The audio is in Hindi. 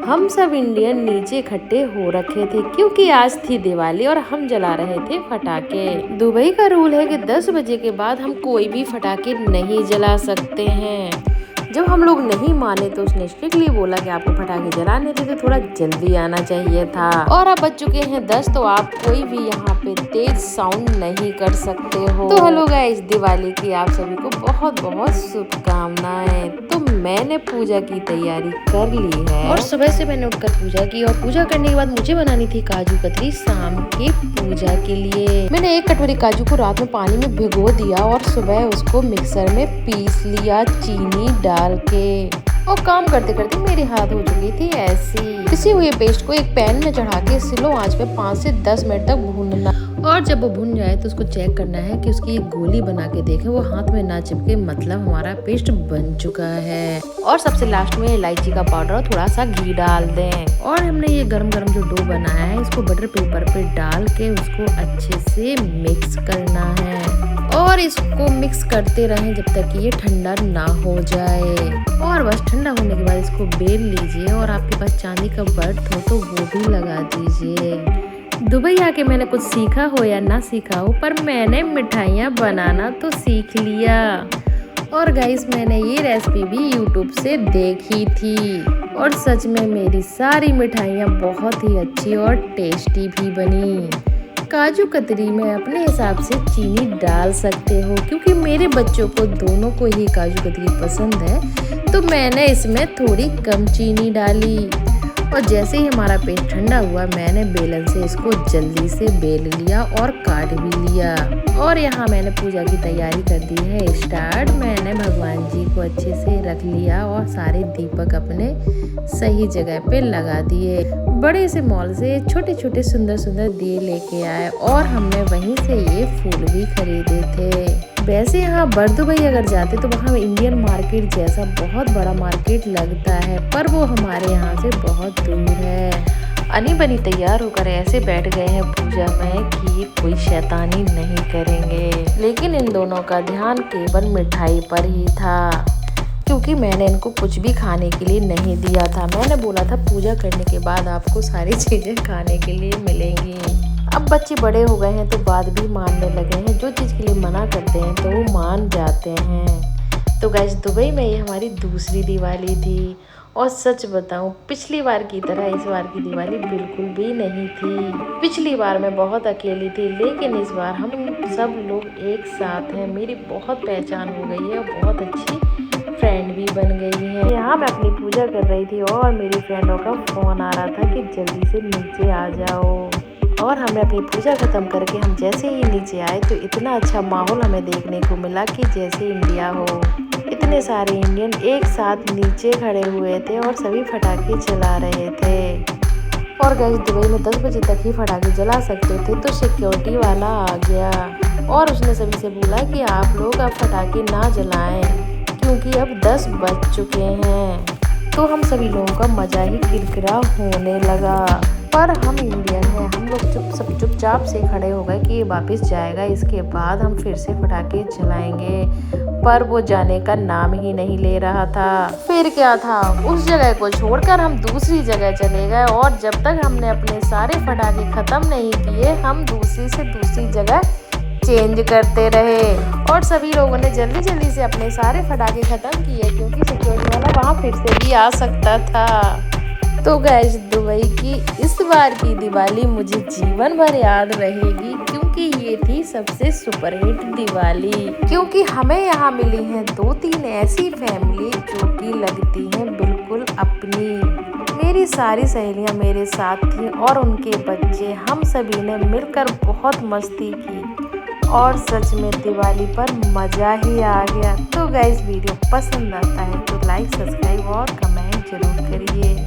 हम सब इंडियन नीचे इकट्ठे हो रखे थे क्योंकि आज थी दिवाली और हम जला रहे थे फटाके। दुबई का रूल है कि 10 बजे के बाद हम कोई भी फटाके नहीं जला सकते हैं। जब हम लोग नहीं माने तो उसने स्ट्रिक्टली बोला कि आपको फटाके जलाने थे तो थोड़ा जल्दी आना चाहिए था। और अब बज चुके हैं 10 तो आप कोई भी यहाँ पे तेज साउंड नहीं कर सकते हो। तो हेलो गाइस, दिवाली की आप सभी को बहुत बहुत शुभकामनाएं। तो मैंने पूजा की तैयारी कर ली है और सुबह से मैंने उठकर पूजा की और पूजा करने के बाद मुझे बनानी थी काजू कतरी शाम के पूजा के लिए। मैंने एक कटोरी काजू को रात में पानी में भिगो दिया और सुबह उसको मिक्सर में पीस लिया चीनी डाल के। और काम करते करते मेरे हाथ हो चुकी थी ऐसी। पिसे हुए पेस्ट को एक पैन में चढ़ा के स्लो आंच पे 5 से 10 मिनट तक भूनना और जब वो भुन जाए तो उसको चेक करना है कि उसकी एक गोली बना के देखें वो हाथ में ना चिपके, मतलब हमारा पेस्ट बन चुका है। और सबसे लास्ट में इलायची का पाउडर और थोड़ा सा घी डाल दें। और हमने ये गरम गरम जो डो बनाया है इसको बटर पेपर पे डाल के उसको अच्छे से मिक्स करना है और इसको मिक्स करते रहें जब तक कि ये ठंडा ना हो जाए। और बस ठंडा होने के बाद इसको बेल लीजिए और आपके पास चांदी का बर्त हो तो वो भी लगा दीजिए। दुबई आके मैंने कुछ सीखा हो या ना सीखा हो, पर मैंने मिठाइयाँ बनाना तो सीख लिया। और गाइस, मैंने ये रेसिपी भी यूट्यूब से देखी थी और सच में मेरी सारी मिठाइयाँ बहुत ही अच्छी और टेस्टी भी बनी। काजू कतरी में अपने हिसाब से चीनी डाल सकते हो क्योंकि मेरे बच्चों को दोनों को ही काजू कतरी पसंद है, तो मैंने इसमें थोड़ी कम चीनी डाली। और जैसे ही हमारा पेस्ट ठंडा हुआ मैंने बेलन से इसको जल्दी से बेल लिया और काट भी लिया। और यहाँ मैंने पूजा की तैयारी कर दी है स्टार्ट। मैंने भगवान जी को अच्छे से रख लिया और सारे दीपक अपने सही जगह पे लगा दिए। बड़े से मॉल से छोटे छोटे सुंदर सुंदर दिए लेके आए और हमने वहीं से ये फूल भी खरीदे थे। वैसे यहाँ दुबई अगर जाते तो वहाँ इंडियन मार्केट जैसा बहुत बड़ा मार्केट लगता है, पर वो हमारे यहाँ से बहुत दूर है। अनी बनी तैयार होकर ऐसे बैठ गए हैं पूजा में कि कोई शैतानी नहीं करेंगे, लेकिन इन दोनों का ध्यान केवल मिठाई पर ही था क्योंकि मैंने इनको कुछ भी खाने के लिए नहीं दिया था। मैंने बोला था पूजा करने के बाद आपको सारी चीज़ें खाने के लिए मिलेंगी। अब बच्चे बड़े हो गए हैं तो बात भी मानने लगे हैं, जो चीज़ के लिए मना करते हैं तो वो मान जाते हैं। तो गाइस, दुबई में ये हमारी दूसरी दिवाली थी और सच बताऊं पिछली बार की तरह इस बार की दिवाली बिल्कुल भी नहीं थी। पिछली बार मैं बहुत अकेली थी, लेकिन इस बार हम सब लोग एक साथ हैं। मेरी बहुत पहचान हो गई है और बहुत अच्छी फ्रेंड भी बन गई है। यहाँ मैं अपनी पूजा कर रही थी और मेरी फ्रेंडों का फ़ोन आ रहा था कि जल्दी से नीचे आ जाओ। और हमने अपनी पूजा ख़त्म करके हम जैसे ही नीचे आए तो इतना अच्छा माहौल हमें देखने को मिला कि जैसे इंडिया हो। इतने सारे इंडियन एक साथ नीचे खड़े हुए थे और सभी फटाके जला रहे थे। और गाइस, दुबई में 10 बजे तक ही फटाके जला सकते थे तो सिक्योरिटी वाला आ गया और उसने सभी से बोला कि आप लोग अब फटाके ना जलाएं क्योंकि अब 10 बज चुके हैं। तो हम सभी लोगों का मज़ा ही किरकिरा होने लगा, पर हम इंडियन हैं, हम लोग चुपचाप से खड़े हो गए कि ये वापस जाएगा, इसके बाद हम फिर से फटाके जलाएंगे। पर वो जाने का नाम ही नहीं ले रहा था। फिर क्या था, उस जगह को छोड़कर हम दूसरी जगह चले गए और जब तक हमने अपने सारे फटाके ख़त्म नहीं किए हम दूसरी से दूसरी जगह चेंज करते रहे। और सभी लोगों ने जल्दी जल्दी से अपने सारे फटाके ख़त्म किए क्योंकि सिक्योरिटी वाला वहाँ फिर से भी आ सकता था। तो गाइस, दुबई की इस बार की दिवाली मुझे जीवन भर याद रहेगी क्योंकि ये थी सबसे सुपरहिट दिवाली। क्योंकि हमें यहाँ मिली हैं 2-3 ऐसी फैमिली जो कि लगती हैं बिल्कुल अपनी। मेरी सारी सहेलियाँ मेरे साथ थी और उनके बच्चे, हम सभी ने मिलकर बहुत मस्ती की और सच में दिवाली पर मज़ा ही आ गया। तो गाइस, वीडियो पसंद आता है तो लाइक, सब्सक्राइब और कमेंट जरूर करिए।